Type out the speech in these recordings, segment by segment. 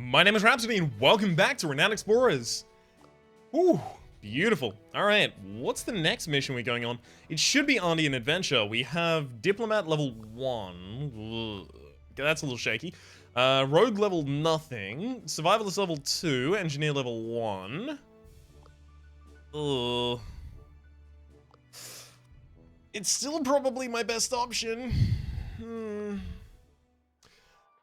My name is Rhapsody and welcome back to Renowned Explorers. Ooh, beautiful. Alright, what's the next mission we're going on? It should be Andean Adventure. We have Diplomat level 1. Ugh, that's a little shaky. Rogue level nothing. Survivalist level 2. Engineer level 1. Ugh. It's still probably my best option.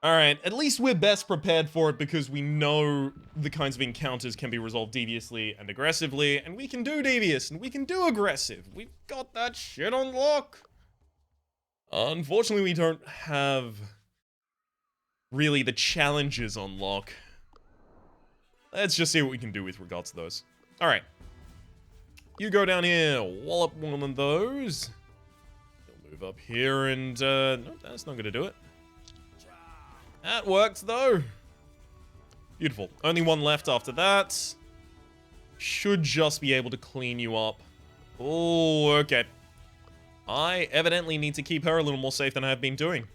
Alright, at least we're best prepared for it because we know the kinds of encounters can be resolved deviously and aggressively, and we can do devious and we can do aggressive. We've got that shit on lock. Unfortunately, we don't have really the challenges on lock. Let's just see what we can do with regards to those. Alright. You go down here, wallop one of those. You'll move up here and, no, that's not gonna do it. That worked, though. Beautiful. Only one left after that. Should just be able to clean you up. Oh, okay. I evidently need to keep her a little more safe than I have been doing.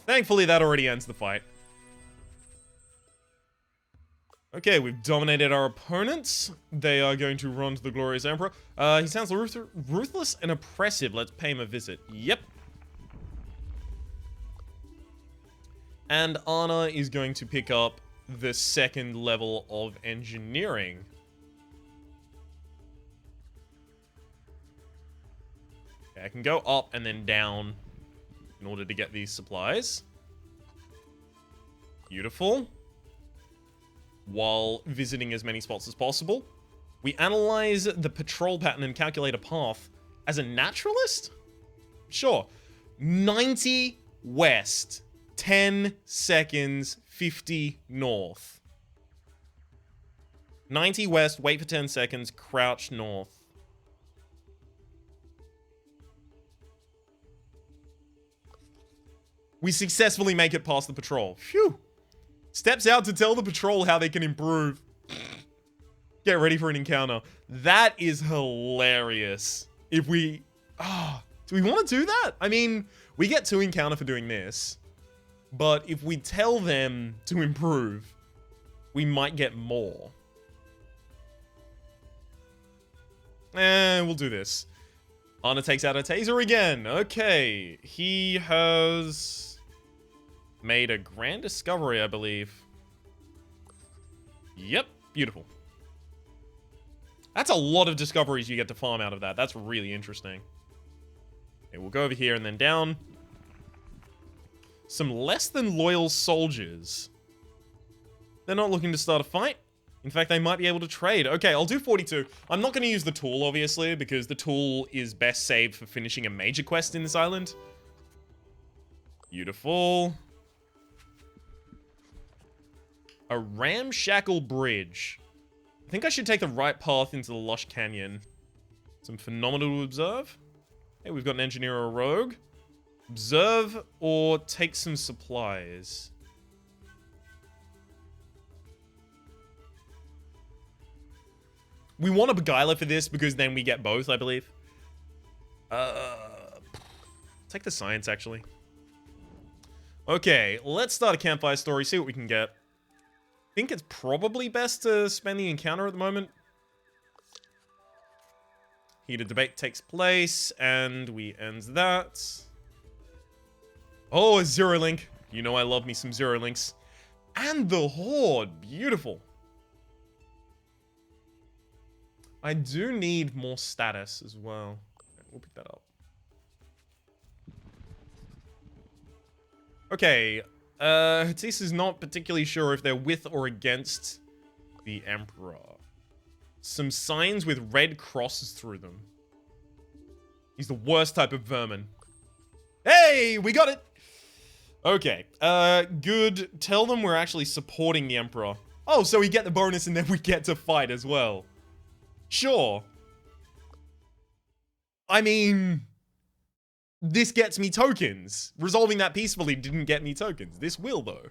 Thankfully, that already ends the fight. Okay, we've dominated our opponents. They are going to run to the Glorious Emperor. He sounds ruthless and oppressive. Let's pay him a visit. Yep. And Anna is going to pick up the second level of engineering. Okay, I can go up and then down in order to get these supplies. Beautiful. While visiting as many spots as possible. We analyze the patrol pattern and calculate a path. As a naturalist? Sure. 90 west. 10 seconds, 50 north. 90 west, wait for 10 seconds, crouch north. We successfully make it past the patrol. Phew. Steps out to tell the patrol how they can improve. Get ready for an encounter. That is hilarious. If we... do we want to do that? I mean, we get 2 encounter for doing this. But if we tell them to improve, we might get more. We'll do this. Anna takes out her taser again. Okay, he has made a grand discovery, I believe. Yep, beautiful. That's a lot of discoveries you get to farm out of that. That's really interesting. Okay, we'll go over here and then down. Some less than loyal soldiers. They're not looking to start a fight. In fact, they might be able to trade. Okay, I'll do 42. I'm not going to use the tool, obviously, because the tool is best saved for finishing a major quest in this island. Beautiful. A ramshackle bridge. I think I should take the right path into the lush canyon. Some phenomena to observe. Hey, we've got an engineer or a rogue. Observe or take some supplies. We want a beguiler for this because then we get both, I believe. Take the science, actually. Okay, let's start a campfire story, see what we can get. I think it's probably best to spend the encounter at the moment. Heated debate takes place, and we end that. Oh, a Zero Link. You know I love me some Zero Links. And the Horde. Beautiful. I do need more status as well. Okay, we'll pick that up. Okay. Hattis is not particularly sure if they're with or against the Emperor. Some signs with red crosses through them. He's the worst type of vermin. Hey, we got it! Okay, good. Tell them we're actually supporting the Emperor. Oh, so we get the bonus and then we get to fight as well. Sure. I mean, this gets me tokens. Resolving that peacefully didn't get me tokens. This will, though.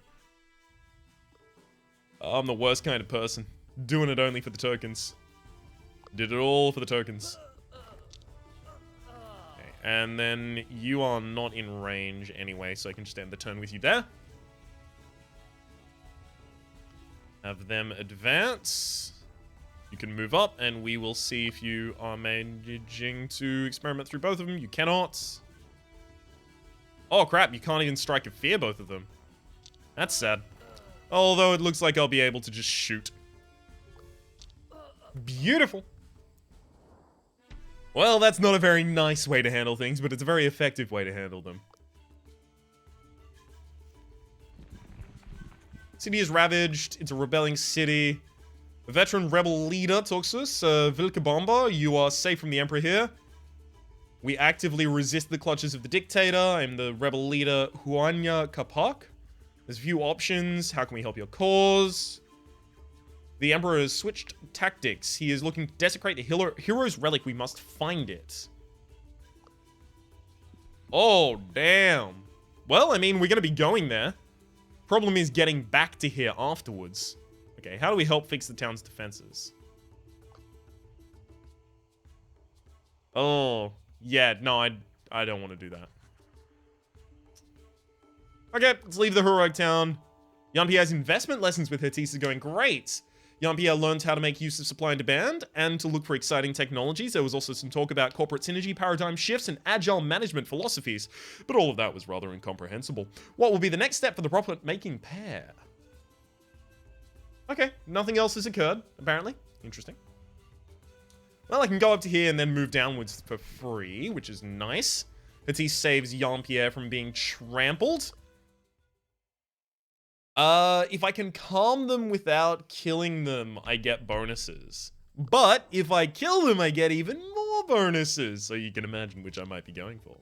I'm the worst kind of person. Doing it only for the tokens. Did it all for the tokens. And then you are not in range anyway, so I can just end the turn with you there. Have them advance. You can move up, and we will see if you are managing to experiment through both of them. You cannot. Oh, crap. You can't even strike a fear both of them. That's sad. Although it looks like I'll be able to just shoot. Beautiful. Well, that's not a very nice way to handle things, but it's a very effective way to handle them. City is ravaged. It's a rebelling city. A veteran rebel leader talks to us. Vilcabamba, you are safe from the Emperor here. We actively resist the clutches of the dictator. I'm the rebel leader, Huanya Kapak. There's a few options. How can we help your cause? The Emperor has switched tactics. He is looking to desecrate the hero's relic. We must find it. Oh, damn. Well, I mean, we're going to be going there. Problem is getting back to here afterwards. Okay, how do we help fix the town's defenses? Oh, yeah, no, I don't want to do that. Okay, let's leave the heroic town. Yanpierre's investment lessons with Hertis are going great. Yanpierre learned how to make use of supply and demand and to look for exciting technologies. There was also some talk about corporate synergy, paradigm shifts, and agile management philosophies, but all of that was rather incomprehensible. What will be the next step for the profit-making pair? Okay, nothing else has occurred, apparently. Interesting. Well, I can go up to here and then move downwards for free, which is nice. Hertis saves Yanpierre from being trampled. If I can calm them without killing them, I get bonuses. But if I kill them, I get even more bonuses. So you can imagine which I might be going for.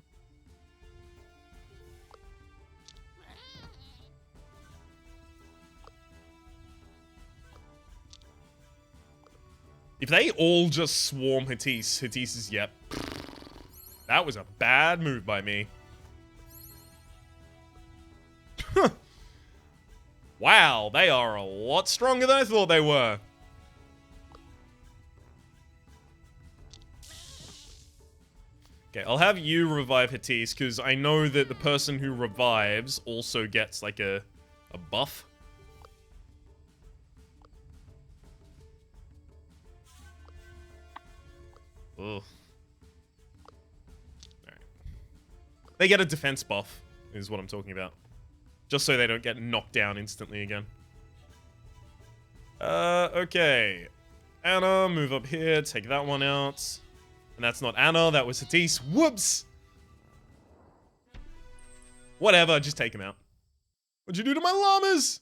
If they all just swarm Hertis, Hertis is, yep. That was a bad move by me. Wow, they are a lot stronger than I thought they were. Okay, I'll have you revive Hertis, because I know that the person who revives also gets, like, a buff. Ugh. Alright. They get a defense buff, is what I'm talking about. Just so they don't get knocked down instantly again. Okay. Anna, move up here, take that one out. And that's not Anna, that was Hertis. Whoops! Whatever, just take him out. What'd you do to my llamas?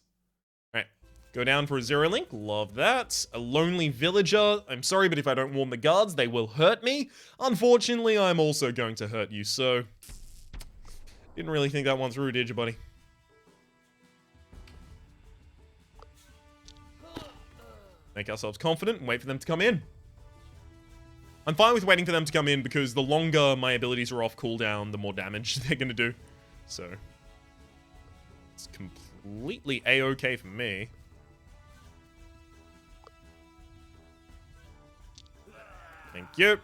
Alright, go down for a zero link, love that. A lonely villager, I'm sorry, but if I don't warn the guards, they will hurt me. Unfortunately, I'm also going to hurt you, so... Didn't really think that one through, did you, buddy? Make ourselves confident and wait for them to come in. I'm fine with waiting for them to come in because the longer my abilities are off cooldown, the more damage they're going to do. So, it's completely a-okay for me. Thank you.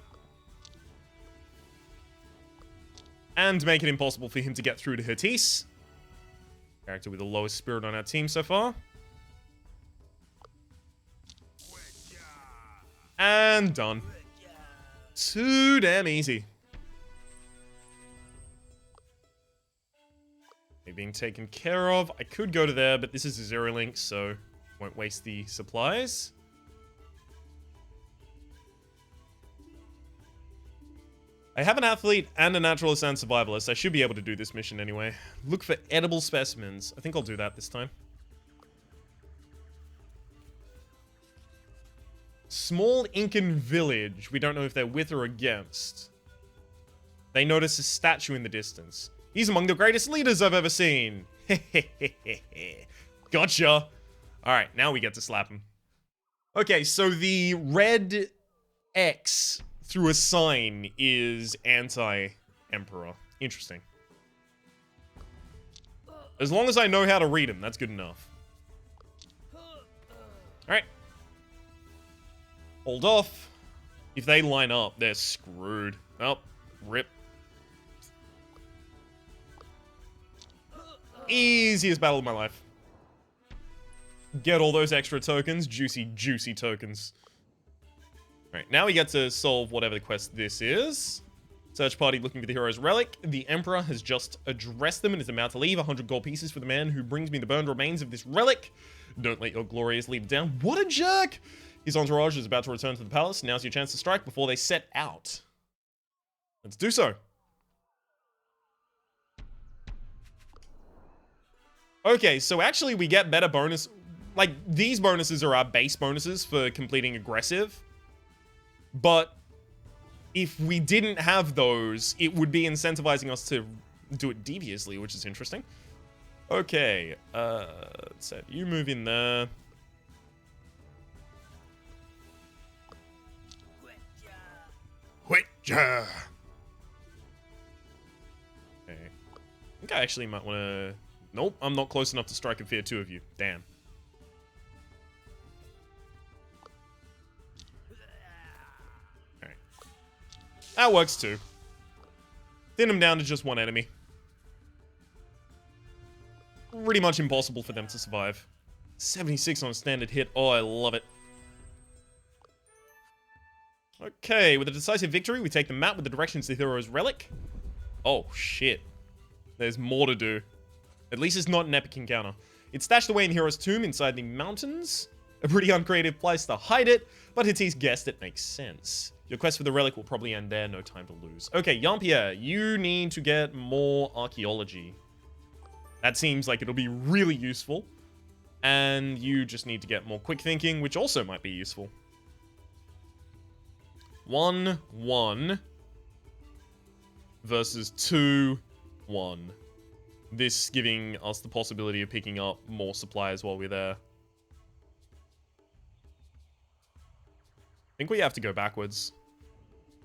And make it impossible for him to get through to Hertis. Character with the lowest spirit on our team so far. And done. Too damn easy. They're being taken care of. I could go to there, but this is a zero link, so won't waste the supplies. I have an athlete and a naturalist and survivalist. I should be able to do this mission anyway. Look for edible specimens. I think I'll do that this time. Small Incan village. We don't know if they're with or against. They notice a statue in the distance. He's among the greatest leaders I've ever seen. Gotcha. Alright, now we get to slap him. Okay, so the red X through a sign is anti-Emperor. Interesting. As long as I know how to read him, that's good enough. Alright. Hold off. If they line up, they're screwed. Oh, rip. Easiest battle of my life. Get all those extra tokens. Juicy, juicy tokens. Alright, now we get to solve whatever the quest this is. Search party looking for the hero's relic. The Emperor has just addressed them and is about to leave. 100 gold pieces for the man who brings me the burned remains of this relic. Don't let your glorious leader down. What a jerk! His entourage is about to return to the palace. Now's your chance to strike before they set out. Let's do so. Okay, so actually we get better bonus. Like, these bonuses are our base bonuses for completing aggressive. But if we didn't have those, it would be incentivizing us to do it deviously, which is interesting. Okay, let's have you move in there. Witcha. Okay. I think I actually might want to... Nope, I'm not close enough to strike and fear two of you. Damn. Alright. That works too. Thin them down to just one enemy. Pretty much impossible for them to survive. 76 on a standard hit. Oh, I love it. Okay, with a decisive victory, we take the map with the directions to the hero's relic. Oh, shit. There's more to do. At least it's not an epic encounter. It's stashed away in the hero's tomb inside the mountains. A pretty uncreative place to hide it, but Hattis guessed it makes sense. Your quest for the relic will probably end there, no time to lose. Okay, Jean-Pierre, you need to get more archaeology. That seems like it'll be really useful. And you just need to get more quick thinking, which also might be useful. 1-1 versus 2-1. This giving us the possibility of picking up more supplies while we're there. I think we have to go backwards.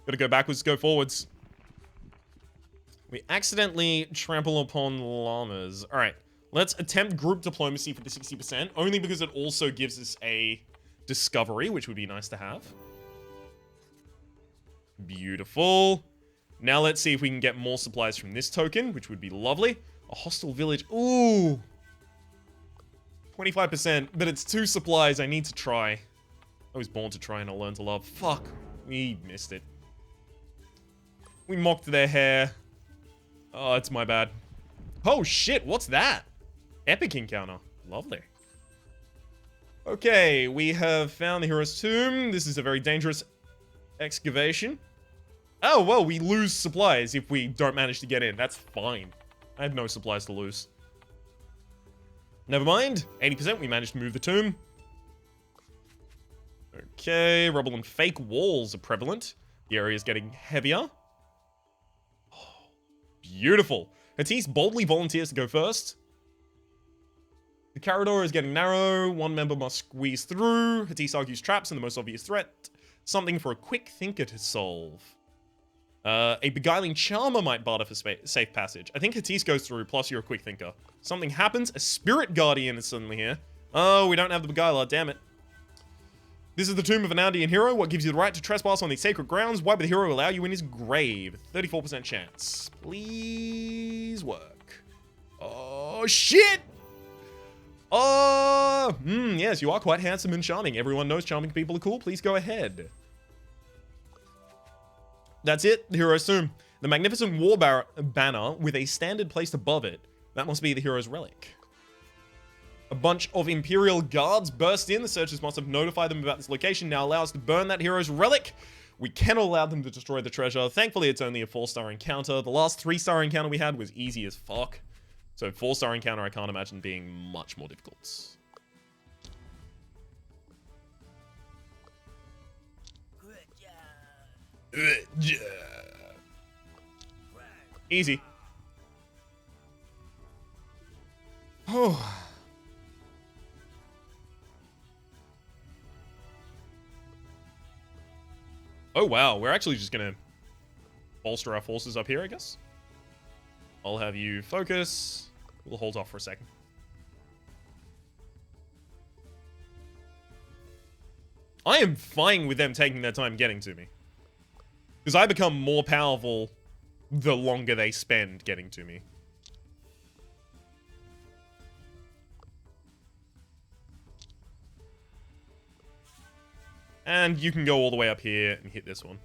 Gotta go backwards, go forwards. We accidentally trample upon llamas. Alright, let's attempt group diplomacy for the 60%, only because it also gives us a discovery, which would be nice to have. Beautiful. Now let's see if we can get more supplies from this token, which would be lovely. A hostile village. Ooh. 25%, but it's 2 supplies. I need to try. I was born to try and I'll learn to love. Fuck. We missed it. We mocked their hair. Oh, it's my bad. Oh, shit. What's that? Epic encounter. Lovely. Okay, we have found the hero's tomb. This is a very dangerous excavation. Oh, well, we lose supplies if we don't manage to get in. That's fine. I had no supplies to lose. Never mind. 80%, we managed to move the tomb. Okay, rubble and fake walls are prevalent. The area is getting heavier. Oh, beautiful. Hattis boldly volunteers to go first. The corridor is getting narrow. One member must squeeze through. Hattis argues traps and the most obvious threat. Something for a quick thinker to solve. A beguiling charmer might barter for safe passage. I think Hattis goes through, plus you're a quick thinker. Something happens. A spirit guardian is suddenly here. Oh, we don't have the beguiler. Damn it. This is the tomb of an Andean hero. What gives you the right to trespass on these sacred grounds? Why would the hero allow you in his grave? 34% chance. Please work. Oh, shit! Oh, yes, you are quite handsome and charming. Everyone knows charming people are cool. Please go ahead. That's it, the hero's tomb. The magnificent war banner with a standard placed above it. That must be the hero's relic. A bunch of Imperial guards burst in. The searchers must have notified them about this location. Now allow us to burn that hero's relic. We cannot allow them to destroy the treasure. Thankfully, it's only a 4-star encounter. The last 3-star encounter we had was easy as fuck. So 4-star encounter, I can't imagine being much more difficult. Easy. Oh. Oh, wow. We're actually just gonna bolster our forces up here, I guess. I'll have you focus. We'll hold off for a second. I am fine with them taking their time getting to me. Because I become more powerful the longer they spend getting to me. And you can go all the way up here and hit this one.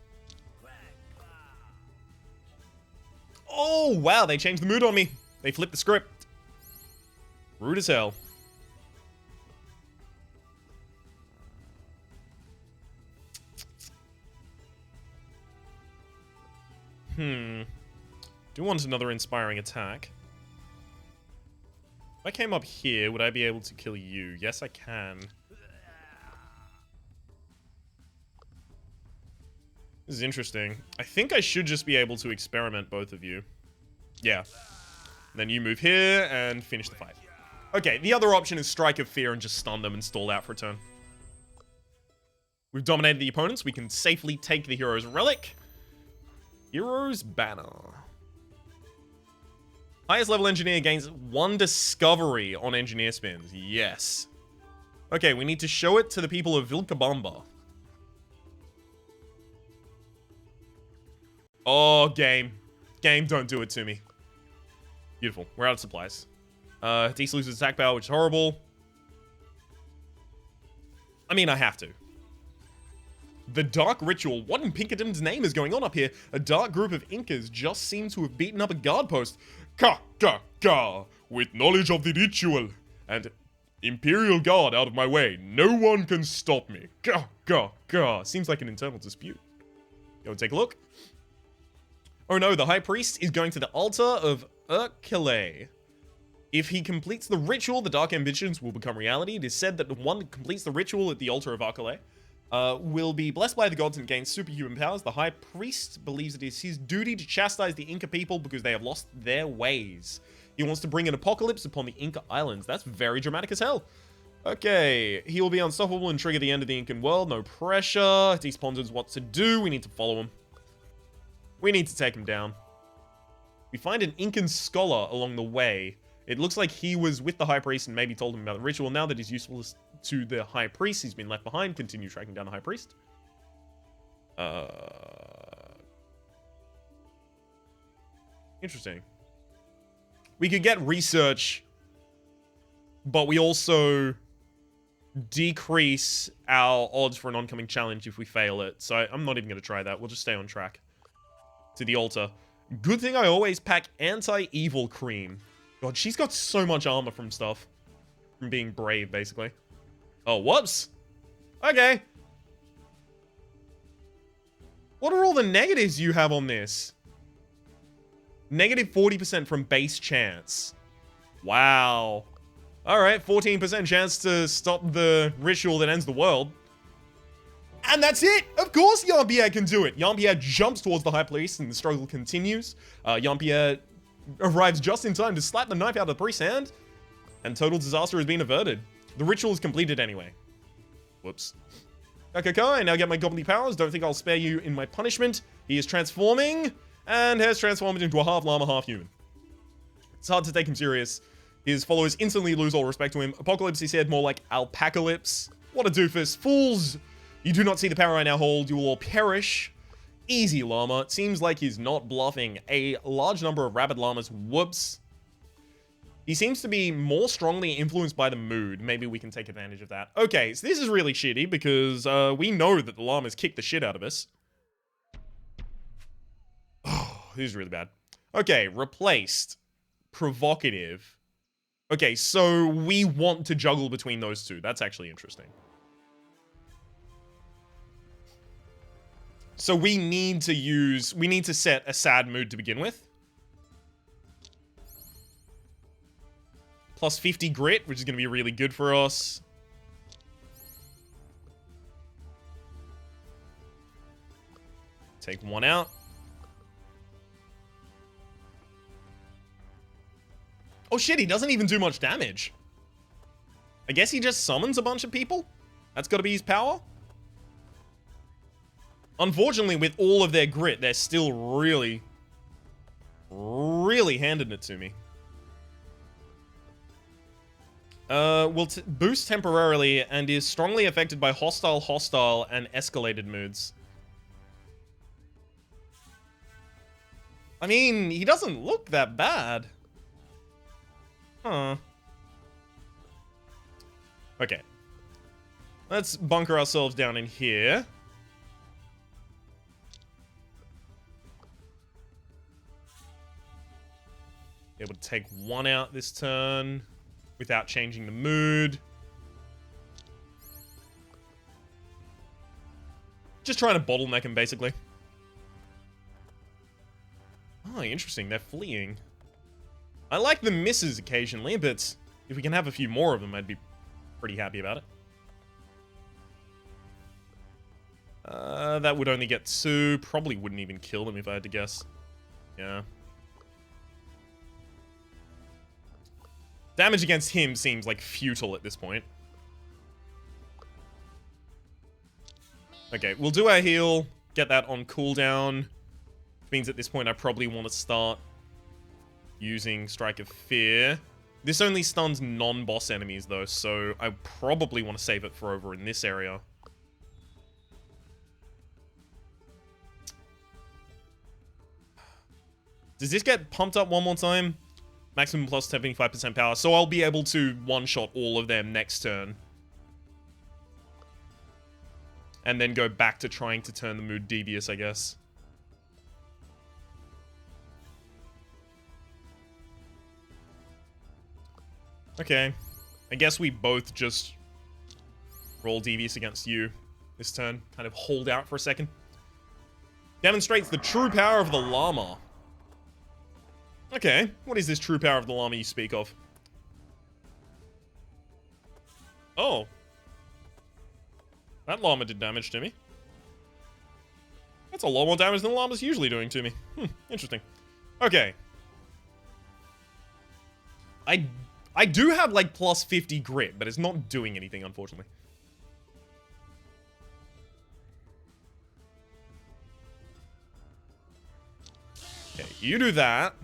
Oh, wow, they changed the mood on me. They flipped the script. Rude as hell. Do want another inspiring attack. If I came up here, would I be able to kill you? Yes, I can. This is interesting. I think I should just be able to experiment both of you. Yeah. Then you move here and finish the fight. Okay, the other option is Strike of Fear and just stun them and stall out for a turn. We've dominated the opponents. We can safely take the Hero's Relic. Hero's Banner. Highest level engineer gains 1 discovery on engineer spins. Yes. Okay, we need to show it to the people of Vilcabamba. Oh, game. Game, don't do it to me. Beautiful. We're out of supplies. Hadith loses attack power, which is horrible. I mean, I have to. The Dark Ritual. What in Pinkerton's name is going on up here? A dark group of Incas just seem to have beaten up a guard post. Ka, ka, ka. With knowledge of the ritual. And Imperial Guard out of my way. No one can stop me. Ka, ka, ka. Seems like an internal dispute. Go and take a look. Oh no, the High Priest is going to the altar of Urkele. If he completes the ritual, the Dark Ambitions will become reality. It is said that the one that completes the ritual at the altar of Urkele will be blessed by the gods and gain superhuman powers. The High Priest believes it is his duty to chastise the Inca people because they have lost their ways. He wants to bring an apocalypse upon the Inca Islands. That's very dramatic as hell. Okay, he will be unstoppable and trigger the end of the Incan world. No pressure. He ponders what to do. We need to follow him. We need to take him down. We find an Incan scholar along the way. It looks like he was with the High Priest and maybe told him about the ritual. Now that he's useful to the High Priest, he's been left behind. Continue tracking down the High Priest. Interesting. We could get research, but we also decrease our odds for an oncoming challenge if we fail it. So I'm not even going to try that. We'll just stay on track. To the altar. Good thing I always pack anti-evil cream. God, she's got so much armor from stuff. From being brave, basically. Oh, whoops. Okay. What are all the negatives you have on this? Negative 40% from base chance. Wow. Alright, 14% chance to stop the ritual that ends the world. And that's it! Of course Jean-Pierre can do it! Jean-Pierre jumps towards the High Priest and the struggle continues. Jean-Pierre arrives just in time to slap the knife out of the priest's hand. And total disaster has been averted. The ritual is completed anyway. Whoops. Okay, I now get my godly powers. Don't think I'll spare you in my punishment. He is transforming, and has transformed into a half llama, half human. It's hard to take him serious. His followers instantly lose all respect to him. Apocalypse, he said, more like alpacalypse. What a doofus. Fools! You do not see the power I now hold. You will all perish. Easy, llama. It seems like he's not bluffing. A large number of rabid llamas. Whoops. He seems to be more strongly influenced by the mood. Maybe we can take advantage of that. Okay, so this is really shitty because we know that the llamas kick the shit out of us. Oh, this is really bad. Okay, replaced. Provocative. Okay, so we want to juggle between those two. That's actually interesting. So we need to set a sad mood to begin with. Plus 50 grit, which is going to be really good for us. Take one out. Oh shit, he doesn't even do much damage. I guess he just summons a bunch of people? That's got to be his power? Unfortunately, with all of their grit, they're still really handing it to me. Will boost temporarily and is strongly affected by hostile, and escalated moods. I mean, he doesn't look that bad. Huh. Okay. Let's bunker ourselves down in here. Able to take one out this turn without changing the mood. Just trying to bottleneck him, basically. Oh, interesting. They're fleeing. I like the misses occasionally, but if we can have a few more of them, I'd be pretty happy about it. That would only get 2. Probably wouldn't even kill them if I had to guess. Yeah. Damage against him seems like futile at this point. Okay, we'll do our heal. Get that on cooldown. Which means at this point I probably want to start using Strike of Fear. This only stuns non-boss enemies though, so I probably want to save it for over in this area. Does this get pumped up one more time? Maximum plus 75% power, so I'll be able to one-shot all of them next turn. And then go back to trying to turn the mood devious, I guess. Okay. I guess we both just roll devious against you this turn. Kind of hold out for a second. Demonstrates the true power of the llama. Okay, what is this true power of the llama you speak of? Oh. That llama did damage to me. That's a lot more damage than the llama's usually doing to me. Interesting. Okay. I do have, like, plus 50 grit, but it's not doing anything, unfortunately. Okay, you do that.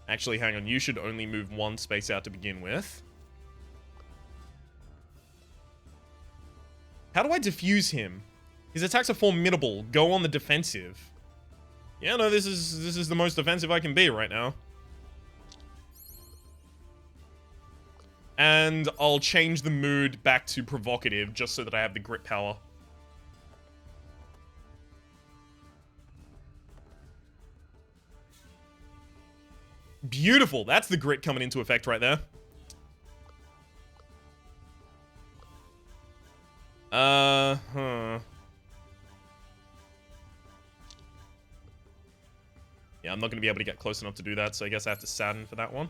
Actually, hang on. You should only move 1 space out to begin with. How do I defuse him? His attacks are formidable. Go on the defensive. Yeah, no, this is the most defensive I can be right now. And I'll change the mood back to provocative just so that I have the grit power. Beautiful. That's the grit coming into effect right there. Yeah, I'm not going to be able to get close enough to do that, so I guess I have to sadden for that one.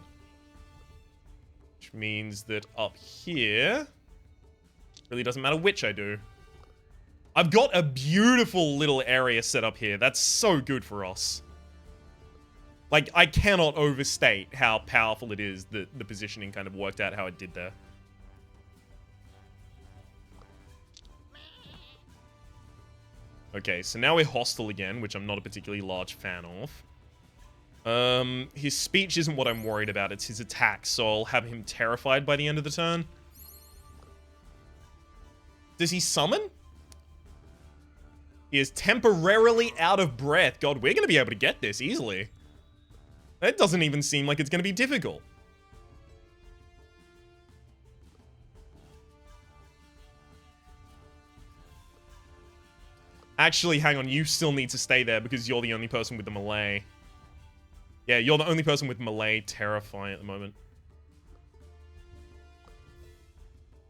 Which means that up here, really doesn't matter which I do. I've got a beautiful little area set up here. That's so good for us. Like, I cannot overstate how powerful it is that the positioning kind of worked out how it did there. Okay, so now we're hostile again, which I'm not a particularly large fan of. His speech isn't what I'm worried about, it's his attack, so I'll have him terrified by the end of the turn. Does he summon? He is temporarily out of breath. God, we're going to be able to get this easily. That doesn't even seem like it's going to be difficult. Actually, hang on, you still need to stay there because you're the only person with the melee. Yeah, you're the only person with melee terrifying at the moment.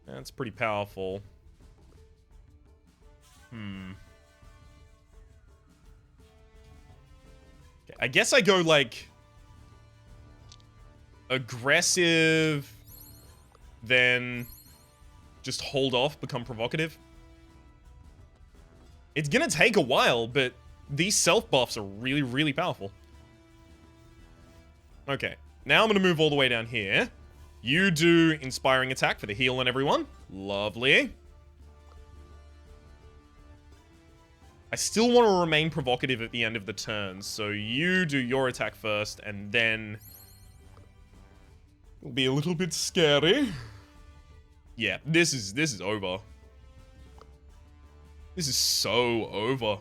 That's pretty powerful. Okay, I guess I go, like, aggressive, then just hold off, become provocative. It's gonna take a while, but these self buffs are really, really powerful. Okay, now I'm gonna move all the way down here. You do Inspiring Attack for the heal on everyone. Lovely. I still want to remain provocative at the end of the turn, so you do your attack first, and then it'll be a little bit scary. Yeah, this is over. This is so over.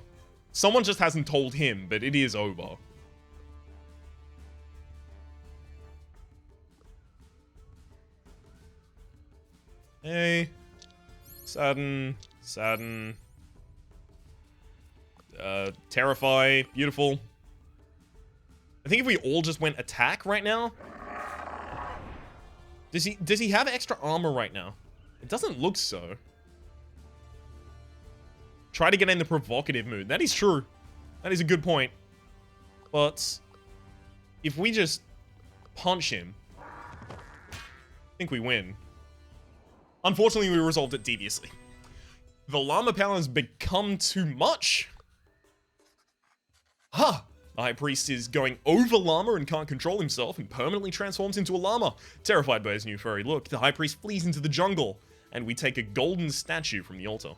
Someone just hasn't told him, but it is over. Hey. Sadden. Sadden. Terrify. Beautiful. I think if we all just went attack right now. Does he have extra armor right now? It doesn't look so. Try to get in the provocative mood. That is true. That is a good point. But if we just punch him, I think we win. Unfortunately, we resolved it deviously. The llama power has become too much. Huh. The High Priest is going over llama and can't control himself and permanently transforms into a llama. Terrified by his new furry look, the High Priest flees into the jungle, and we take a golden statue from the altar.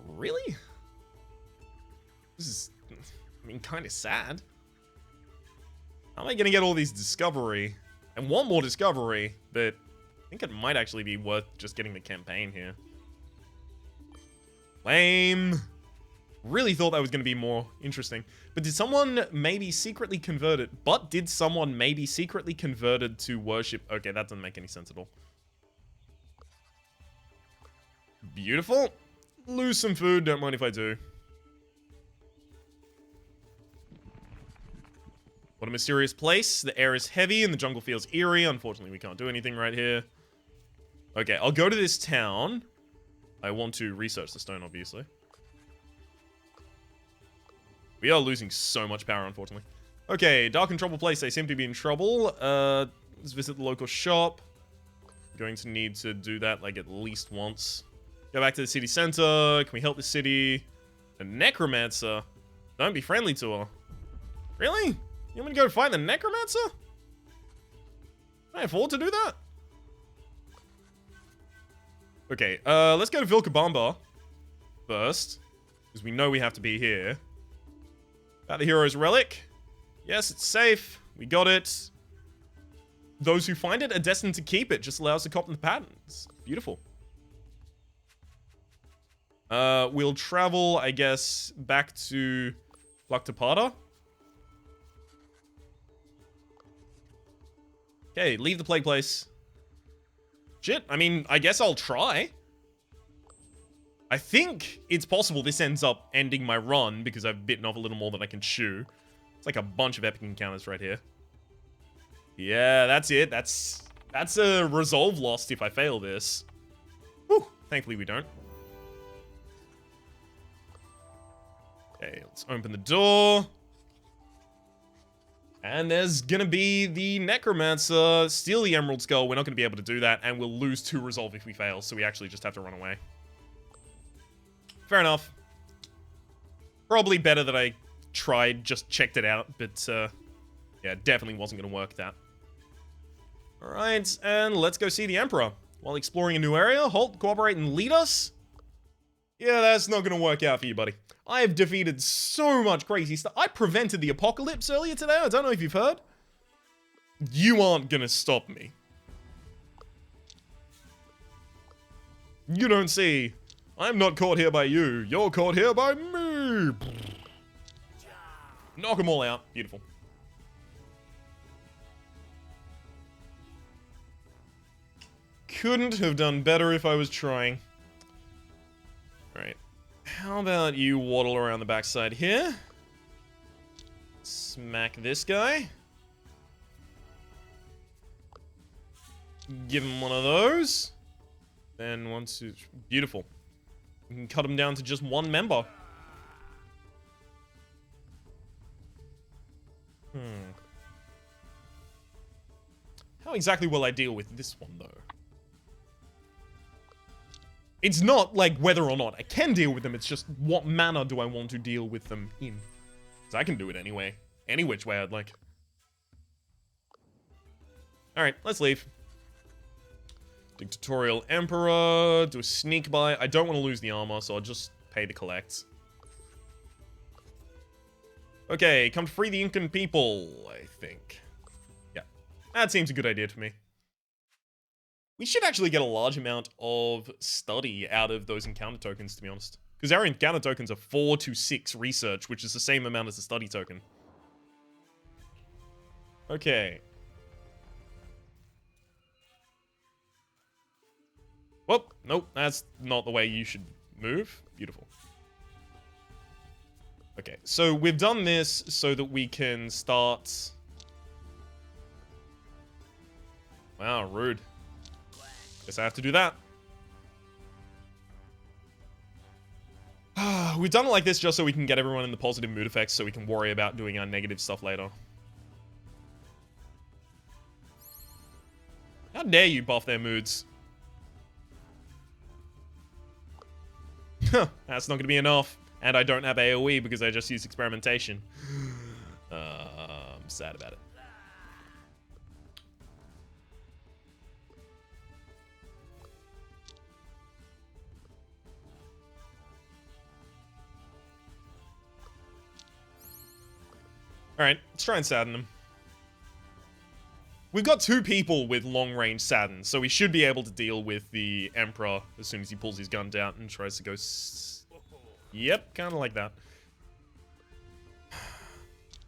Really? This is, I mean, kind of sad. How am I gonna get all these discovery? And one more discovery, but I think it might actually be worth just getting the campaign here. Lame. Really thought that was going to be more interesting. But did someone maybe secretly convert it? But did someone maybe secretly converted to worship? Okay, that doesn't make any sense at all. Beautiful. Lose some food. Don't mind if I do. What a mysterious place. The air is heavy and the jungle feels eerie. Unfortunately, we can't do anything right here. Okay, I'll go to this town. I want to research the stone, obviously. We are losing so much power, unfortunately. Okay, dark and troubled place. They seem to be in trouble. Let's visit the local shop. Going to need to do that, like, at least once. Go back to the city center. Can we help the city? The necromancer? Don't be friendly to her. Really? You want me to go find the necromancer? Can I afford to do that? Okay, let's go to Vilcabamba first, because we know we have to be here. About the hero's relic. Yes, it's safe. We got it. Those who find it are destined to keep it. Just allows to copy the patterns. Beautiful. We'll travel, I guess, back to Lactapata. Okay, leave the plague place. Shit, I mean, I guess I'll try. I think it's possible this ends up ending my run because I've bitten off a little more than I can chew. It's like a bunch of epic encounters right here. Yeah, that's it. That's a resolve lost if I fail this. Whew, thankfully we don't. Okay, let's open the door. And there's gonna be the Necromancer, steal the Emerald Skull. We're not gonna be able to do that, and we'll lose 2 resolve if we fail, so we actually just have to run away. Fair enough. Probably better that I tried, just checked it out, but yeah, definitely wasn't gonna work that. Alright, and let's go see the Emperor. While exploring a new area, halt, cooperate, and lead us? Yeah, that's not gonna work out for you, buddy. I have defeated so much crazy stuff. I prevented the apocalypse earlier today. I don't know if you've heard. You aren't gonna stop me. You don't see. I'm not caught here by you. You're caught here by me. Knock them all out. Beautiful. Couldn't have done better if I was trying. Alright. How about you waddle around the backside here? Smack this guy. Give him one of those. Then once it's beautiful. We can cut him down to just one member. How exactly will I deal with this one, though? It's not like whether or not I can deal with them, it's just what manner do I want to deal with them in. Because I can do it anyway. Any which way I'd like. Alright, let's leave. Dictatorial Emperor, do a sneak by. I don't want to lose the armor, so I'll just pay to collect. Okay, come to free the Incan people, I think. Yeah, that seems a good idea to me. We should actually get a large amount of study out of those encounter tokens, to be honest. Because our encounter tokens are 4 to 6 research, which is the same amount as the study token. Okay. Whoop, nope, that's not the way you should move. Beautiful. Okay, so we've done this so that we can start... Wow, rude. Guess I have to do that. We've done it like this just so we can get everyone in the positive mood effects so we can worry about doing our negative stuff later. How dare you buff their moods? That's not going to be enough. And I don't have AoE because I just used experimentation. I'm sad about it. Alright, let's try and sadden him. We've got 2 people with long-range sadden, so we should be able to deal with the Emperor as soon as he pulls his gun down and tries to go... Yep, kind of like that.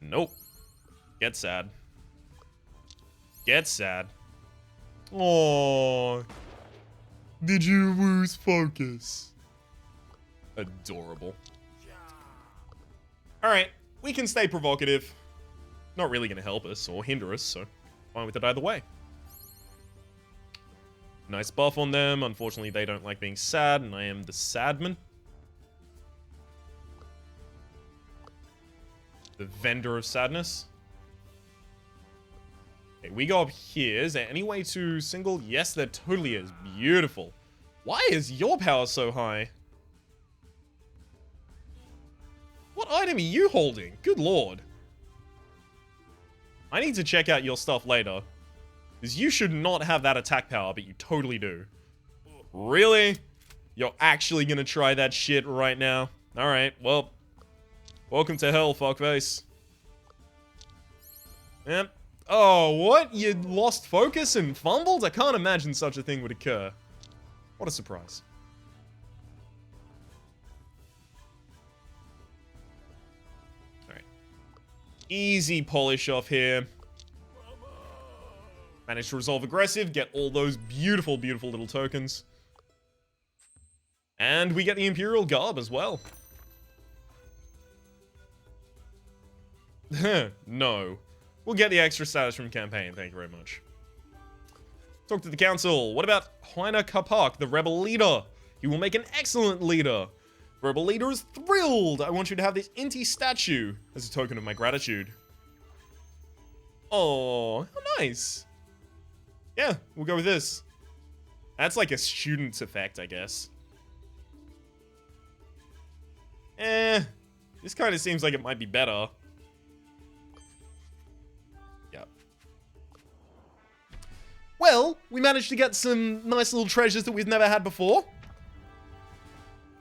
Nope. Get sad. Get sad. Oh, did you lose focus? Adorable. Alright, we can stay provocative. Not really going to help us or hinder us, so fine with it either way. Nice buff on them. Unfortunately, they don't like being sad, and I am the sadman. The vendor of sadness. Okay, we go up here. Is there any way to single? Yes, there totally is. Beautiful. Why is your power so high? What item are you holding? Good lord. I need to check out your stuff later. Because you should not have that attack power, but you totally do. Really? You're actually gonna try that shit right now? Alright, well. Welcome to hell, fuckface. Yep. Oh, what? You lost focus and fumbled? I can't imagine such a thing would occur. What a surprise. Alright. Easy polish off here. Manage to resolve aggressive, get all those beautiful, beautiful little tokens. And we get the Imperial Garb as well. No. We'll get the extra status from campaign, thank you very much. Talk to the council. What about Huayna Capac, the rebel leader? He will make an excellent leader. The rebel leader is thrilled. I want you to have this Inti statue as a token of my gratitude. Oh, how nice. Yeah, we'll go with this. That's like a student's effect, I guess. This kind of seems like it might be better. Yep. Well, we managed to get some nice little treasures that we've never had before.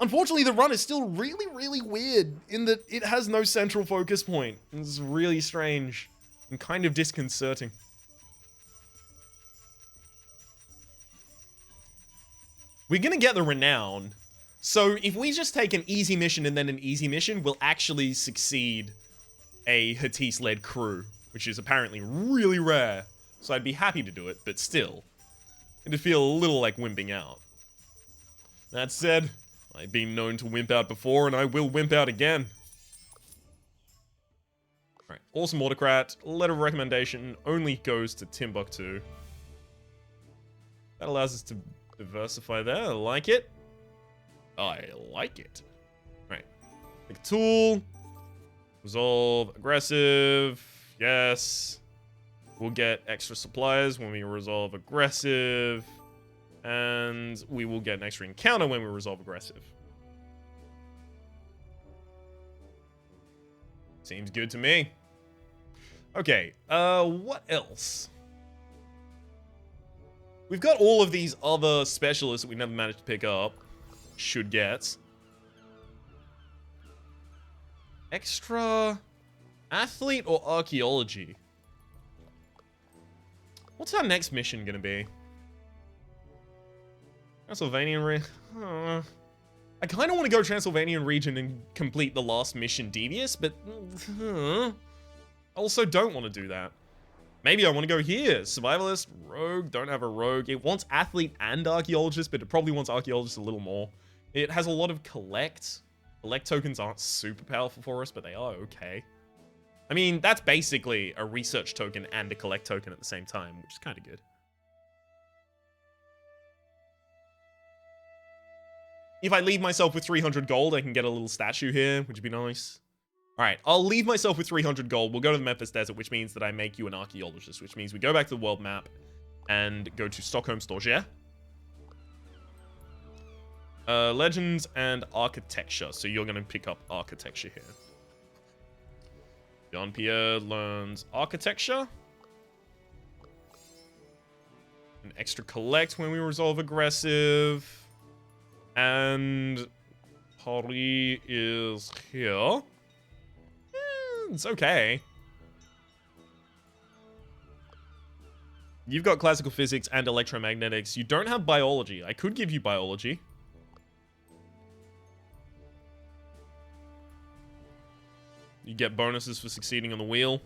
Unfortunately, the run is still really, really weird in that it has no central focus point. It's really strange and kind of disconcerting. We're gonna get the renown. So if we just take an easy mission and then an easy mission, we'll actually succeed a Hatise-led crew, which is apparently really rare. So I'd be happy to do it, but still, it'd feel a little like wimping out. That said, I've been known to wimp out before, and I will wimp out again. Alright, awesome autocrat. Letter of recommendation only goes to Timbuktu. That allows us to diversify there. I like it. I like it. Right. Pick a tool. Resolve aggressive. Yes. We'll get extra supplies when we resolve aggressive. And we will get an extra encounter when we resolve aggressive. Seems good to me. Okay, what else? We've got all of these other specialists that we never managed to pick up. Should get. Extra athlete or archaeology? What's our next mission gonna be? Transylvanian region. I kind of want to go Transylvanian region and complete the last mission Devious, but I also don't want to do that. Maybe I want to go here. Survivalist, rogue, don't have a rogue. It wants athlete and archaeologist, but it probably wants archaeologist a little more. It has a lot of collect. Collect tokens aren't super powerful for us, but they are okay. I mean, that's basically a research token and a collect token at the same time, which is kind of good. If I leave myself with 300 gold, I can get a little statue here, which would be nice. All right, I'll leave myself with 300 gold. We'll go to the Memphis Desert, which means that I make you an archaeologist, which means we go back to the world map and go to Stockholm Storgé. Legends and architecture. So you're going to pick up architecture here. Jean-Pierre learns architecture. An extra collect when we resolve aggressive. And Paris is here. It's okay. You've got classical physics and electromagnetics. You don't have biology. I could give you biology. You get bonuses for succeeding on the wheel.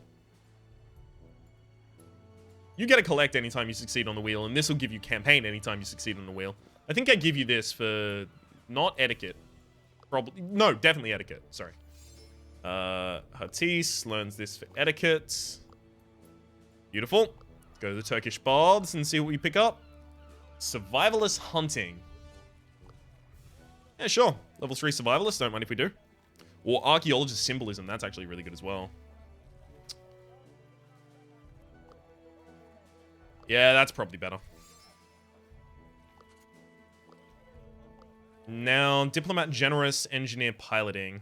You get a collect anytime you succeed on the wheel, and this will give you campaign anytime you succeed on the wheel. I think I give you this for not etiquette. Probably no, definitely etiquette. Sorry. Hatis learns this for etiquette. Beautiful. Go to the Turkish Bards and see what we pick up. Survivalist hunting. Yeah, sure. Level 3 survivalist, don't mind if we do. Or archaeologist symbolism, that's actually really good as well. Yeah, that's probably better. Now, diplomat generous, engineer piloting.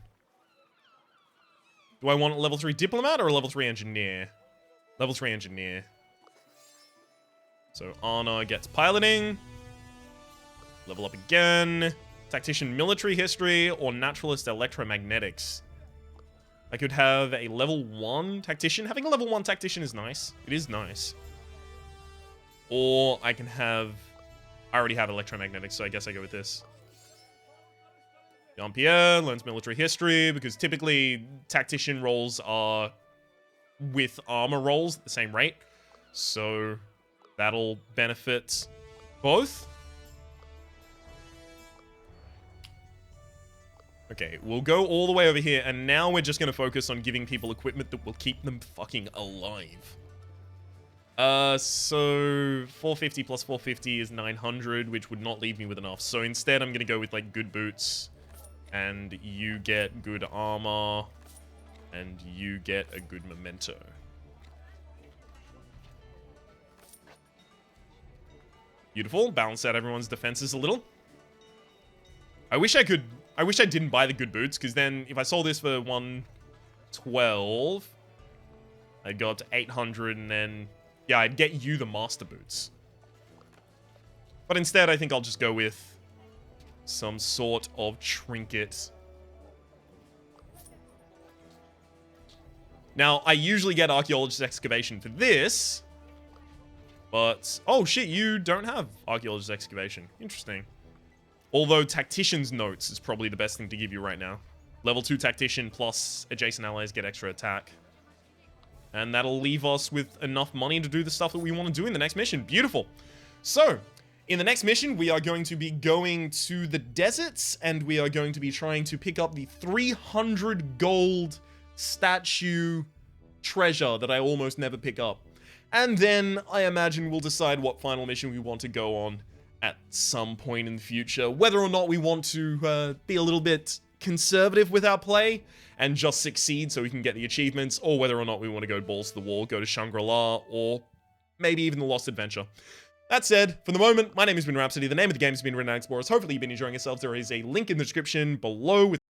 Do I want a level 3 diplomat or a level 3 engineer? Level 3 engineer. So Anna gets piloting. Level up again. Tactician military history or naturalist electromagnetics. I could have a level 1 tactician. Having a level 1 tactician is nice. It is nice. Or I can have... I already have electromagnetics, so I guess I go with this. Jean-Pierre learns military history because typically tactician rolls are with armor rolls at the same rate. So that'll benefit both. Okay, we'll go all the way over here, and now we're just going to focus on giving people equipment that will keep them fucking alive. So 450 plus 450 is 900, which would not leave me with enough. So instead, I'm going to go with, like, good boots, and you get good armor, and you get a good memento. Beautiful. Balance out everyone's defenses a little. I wish I didn't buy the good boots, because then if I sold this for 112, I'd go up to 800, and then, yeah, I'd get you the master boots. But instead, I think I'll just go with some sort of trinket. Now, I usually get Archaeologist Excavation for this, but... oh, shit, you don't have Archaeologist Excavation. Interesting. Although Tactician's Notes is probably the best thing to give you right now. Level 2 Tactician plus adjacent allies get extra attack. And that'll leave us with enough money to do the stuff that we want to do in the next mission. Beautiful. So, in the next mission, we are going to be going to the deserts, and we are going to be trying to pick up the 300 gold statue treasure that I almost never pick up. And then, I imagine we'll decide what final mission we want to go on at some point in the future. Whether or not we want to be a little bit conservative with our play and just succeed so we can get the achievements, or whether or not we want to go balls to the wall, go to Shangri-La, or maybe even the Lost Adventure. That said, for the moment, my name has been Rhapsody. The name of the game has been Written Explorers. Hopefully you've been enjoying yourselves. There is a link in the description below with